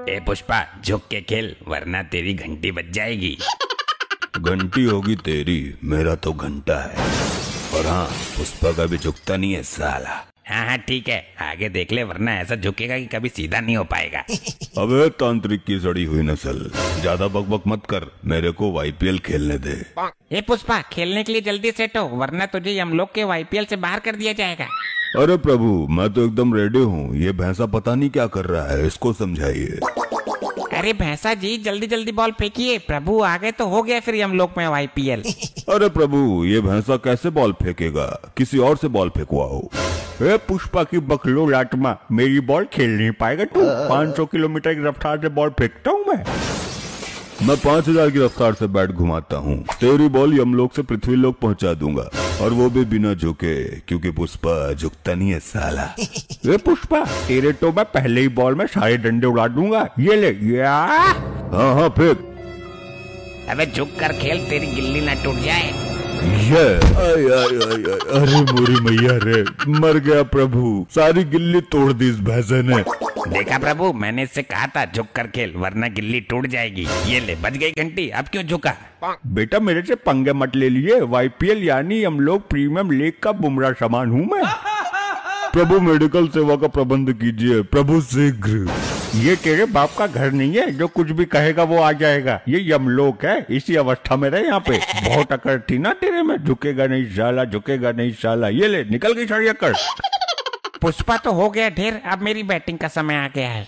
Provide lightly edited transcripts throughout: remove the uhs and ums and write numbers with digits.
ए पुष्पा, झुक के खेल वरना तेरी घंटी बज जाएगी। घंटी होगी तेरी, मेरा तो घंटा है। और हाँ, पुष्पा का भी झुकता नहीं है साला। हाँ हाँ ठीक है, आगे देख ले वरना ऐसा झुकेगा कि कभी सीधा नहीं हो पाएगा। अबे तांत्रिक की सड़ी हुई नस्ल, ज्यादा बकबक मत कर, मेरे को वाईपीएल खेलने दे। ए पुष्पा, खेलने के लिए जल्दी सेट हो वरना तुझे हम लोग के वाईपीएल से बाहर कर दिया जाएगा। अरे प्रभु, मैं तो एकदम रेडी हूँ। ये भैंसा पता नहीं क्या कर रहा है, इसको समझाइए। अरे भैंसा जी, जल्दी जल्दी बॉल फेंकिए, प्रभु आ गए तो हो गया फिर हम लोग में वाईपीएल। अरे प्रभु, ये भैंसा कैसे बॉल फेंकेगा? किसी और से बॉल फेंकवाओ। ए पुष्पा की बकलो लाटमा, मेरी बॉल खेल नहीं पाएगा तू। 500 किलोमीटर की रफ्तार से बॉल फेंकता हूँ मैं 5000 की रफ्तार से बैट घुमाता हूँ। तेरी बॉल यमलोक से पृथ्वीलोक पहुँचा दूंगा, और वो भी बिना झुके, क्योंकि पुष्पा झुकता नहीं है साला। ए पुष्पा, तेरे तो मैं पहले ही बॉल में सारे डंडे उड़ा दूंगा। ये ले या। हाँ हाँ फेंक। अबे झुक कर खेल, तेरी गिल्ली ना टूट जाए। ये आय आय आय आय, अरे मोरी मैया रे, मर गया प्रभु, सारी गिल्ली तोड़ दी इस भैंसे ने। देखा प्रभु, मैंने इससे कहा था झुक कर खेल वरना गिल्ली टूट जाएगी। ये ले, बज गई घंटी, अब क्यों झुका? बेटा मेरे से पंगे मत ले लिए, वाईपीएल यानी हम लोग प्रीमियम लीग का बुमराह सामान हूँ मैं। प्रभु मेडिकल सेवा का प्रबंध कीजिए प्रभु, शीघ्र। ये तेरे बाप का घर नहीं है जो कुछ भी कहेगा वो आ जाएगा। ये यमलोक है, इसी अवस्था में रहे यहाँ पे। बहुत अकड़ थी ना तेरे में, झुकेगा नहीं साला, झुकेगा नहीं साला। ये ले, निकल गई सारी अकड़। पुष्पा तो हो गया ढेर, अब मेरी बैटिंग का समय आ गया है।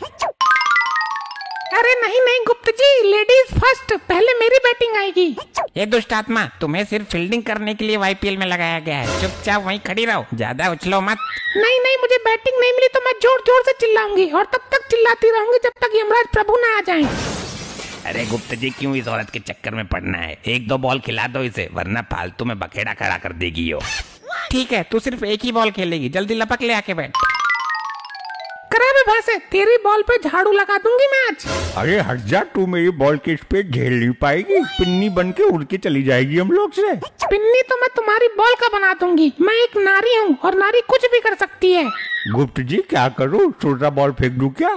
अरे नहीं नहीं गुप्त जी, लेडीज फर्स्ट, पहले मेरी बैटिंग आएगी। ये दुष्ट आत्मा, तुम्हें सिर्फ फील्डिंग करने के लिए वाईपीएल में लगाया गया है, चुपचाप वहीं खड़ी रहो, ज्यादा उछलो मत। नहीं नहीं, मुझे बैटिंग नहीं मिली तो मैं जोर जोर से चिल्लाऊंगी और तब तक चिल्लाती रहूंगी जब तक यमराज प्रभु ना आ जाएं। अरे गुप्त जी, क्यों इस औरत के चक्कर में पड़ना है? एक दो बॉल खिला दो इसे, वरना फालतू में बखेड़ा खड़ा कर देगी यो। ठीक है, तू सिर्फ एक ही बॉल खेलेगी, जल्दी लपक ले आके बैठ। भैंसे, तेरी बॉल पे झाड़ू लगा दूंगी मैं आज। अरे हट जा, तू मेरी बॉल के स्पीड झेल नहीं पाएगी, पिन्नी बन के उड़ के चली जाएगी हम लोग से। पिन्नी तो मैं तुम्हारी बॉल का बना दूंगी, मैं एक नारी हूँ और नारी कुछ भी कर सकती है। गुप्त जी क्या करूँ, छोटा बॉल फेंक दूं क्या?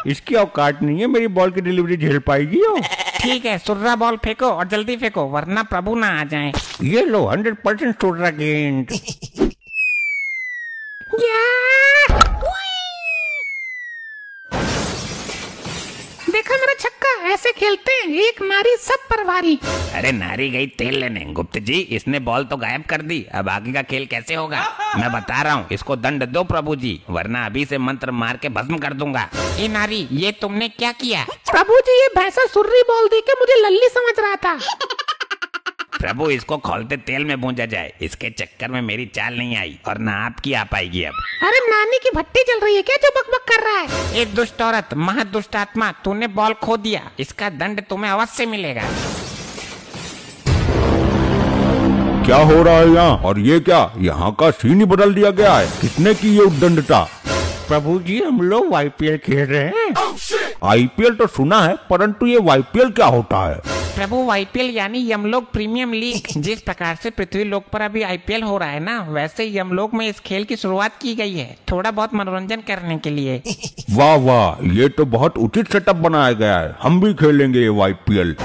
इसकी औकात नहीं है मेरी बॉल की डिलीवरी झेल पाएगी हो। ठीक है, सुर्रा बॉल फेंको और जल्दी फेंको वरना प्रभु ना आ जाए। ये लो 100% सुर्रा गेंद। देखा मेरा छक्का, ऐसे खेलते हैं, एक नारी सब परवारी। अरे नारी गई तेल लेने। गुप्त जी, इसने बॉल तो गायब कर दी, अब आगे का खेल कैसे होगा? मैं बता रहा हूँ, इसको दंड दो प्रभु जी, वरना अभी से मंत्र मार के भस्म कर दूंगा। ए नारी, ये तुमने क्या किया? प्रभु जी, ये भैंसा सुर्री बॉल दे के मुझे लल्ली समझ रहा था। प्रभु, इसको खोलते तेल में भूंजा जाए, इसके चक्कर में मेरी चाल नहीं आई और ना आपकी आ पाएगी अब। अरे नानी की भट्टी चल रही है क्या जो बकबक कर रहा है? एक दुष्ट औरत, महा दुष्ट आत्मा, तूने बॉल खो दिया, इसका दंड तुम्हें अवश्य मिलेगा। क्या हो रहा है यहाँ? और ये क्या, यहाँ का सीन ही बदल दिया गया है? किसने की ये उद्दंडता? प्रभु जी, हम लोग वाईपीएल खेल रहे हैं। आईपीएल तो सुना है, परंतु ये वाईपीएल क्या होता है? प्रभु, वाईपीएल यानी यमलोक प्रीमियम लीग। जिस प्रकार से पृथ्वी लोक पर अभी आईपीएल हो रहा है ना, वैसे यमलोक में इस खेल की शुरुआत की गई है, थोड़ा बहुत मनोरंजन करने के लिए। वाह वाह, ये तो बहुत उचित सेटअप बनाया गया है, हम भी खेलेंगे ये वाईपीएल।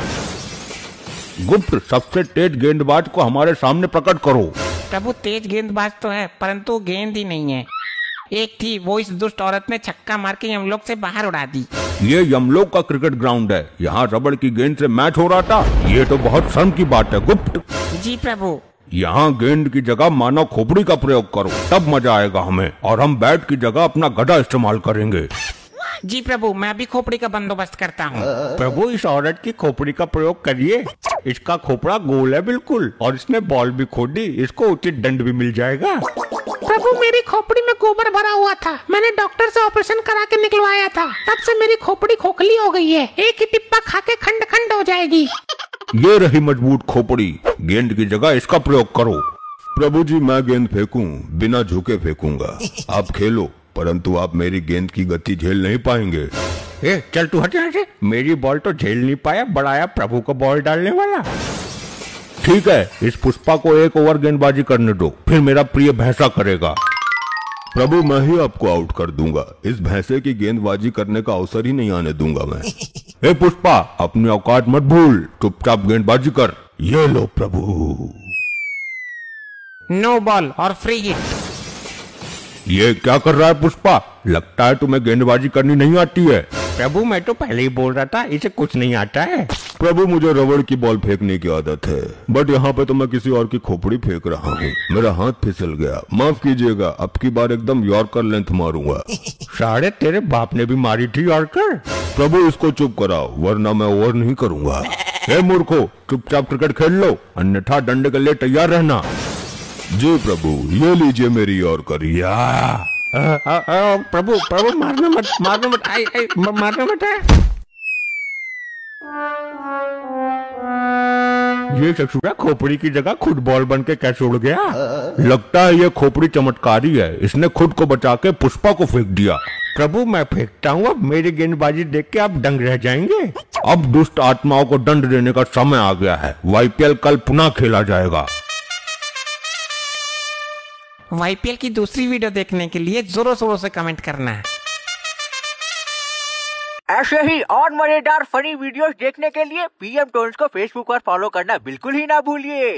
गुप्त, सबसे तेज गेंदबाज को हमारे सामने प्रकट करो। प्रभु, तेज गेंदबाज तो है परंतु गेंद ही नहीं है। एक थी, वो इस दुष्ट औरत ने छक्का मार के यमलोक से बाहर उड़ा दी। ये यमलोक का क्रिकेट ग्राउंड है, यहाँ रबड़ की गेंद से मैच हो रहा था, ये तो बहुत शर्म की बात है। गुप्त जी प्रभु। यहाँ गेंद की जगह मानव खोपड़ी का प्रयोग करो, तब मजा आएगा हमें, और हम बैट की जगह अपना गदा इस्तेमाल करेंगे। जी प्रभु, मैं भी खोपड़ी का बंदोबस्त करता हूँ। प्रभु, इस औरत की खोपड़ी का प्रयोग करिए, इसका खोपड़ा गोल है बिल्कुल, और इसने बॉल भी खो दी, इसको उचित दंड भी मिल जाएगा। प्रभु, मेरी खोपड़ी में गोबर भरा हुआ था, मैंने डॉक्टर से ऑपरेशन करा के निकलवाया था, तब से मेरी खोपड़ी खोखली हो गई है, एक ही टिप्पा खा के खंड खंड हो जाएगी। ये रही मजबूत खोपड़ी, गेंद की जगह इसका प्रयोग करो। प्रभु जी, मैं गेंद फेंकूं, बिना झुके फेंकूंगा, आप खेलो, परंतु आप मेरी गेंद की गति झेल नहीं पाएंगे। ए, चल तू हट यहाँ से, मेरी बॉल तो झेल नहीं पाया, बढ़ाया प्रभु को बॉल डालने वाला। ठीक है, इस पुष्पा को एक ओवर गेंदबाजी करने दो, फिर मेरा प्रिय भैंसा करेगा। प्रभु मैं ही आपको आउट कर दूंगा। इस भैंसे की गेंदबाजी करने का अवसर ही नहीं आने दूंगा मैं। हे पुष्पा, अपनी औकात मत भूल, चुपचाप गेंदबाजी कर। ये लो प्रभु। नो बॉल और फ्री हिट। ये क्या कर रहा है पुष्पा? लगता है तुम्हें गेंदबाजी करनी नहीं आती है। प्रभु मैं तो पहले ही बोल रहा था इसे कुछ नहीं आता है। प्रभु मुझे रबड़ की बॉल फेंकने की आदत है, बट यहाँ पे तो मैं किसी और की खोपड़ी फेंक रहा हूँ। मेरा हाथ फिसल गया, माफ कीजिएगा। अब की बार एकदम यॉर्कर लेंथ मारूंगा। साढ़े तेरे बाप ने भी मारी थी यॉर्कर। प्रभु इसको चुप कराओ, वरना मैं ओवर नहीं करूंगा। हे मूर्खो, चुपचाप क्रिकेट खेल लो, अन्यथा डंडे के लिए तैयार रहना। जी प्रभु, ये लीजिए मेरी यॉर्कर। प्रभु प्रभु मारना मत, मारना मत, मारना मत। ये ससुरा खोपड़ी की जगह खुद बॉल बन के कैसे उड़ गया? लगता है ये खोपड़ी चमत्कारी है, इसने खुद को बचा के पुष्पा को फेंक दिया। प्रभु मैं फेंकता हूँ, अब मेरी गेंदबाजी देख के आप दंग रह जाएंगे। अब दुष्ट आत्माओं को दंड देने का समय आ गया है। YPL कल पुनः खेला जाएगा। YPL की दूसरी वीडियो देखने के लिए जोरों शोरों से कमेंट करना है। ऐसे ही और मजेदार फनी वीडियोस देखने के लिए PM टोन्स को फेसबुक पर फॉलो करना बिल्कुल ही ना भूलिए।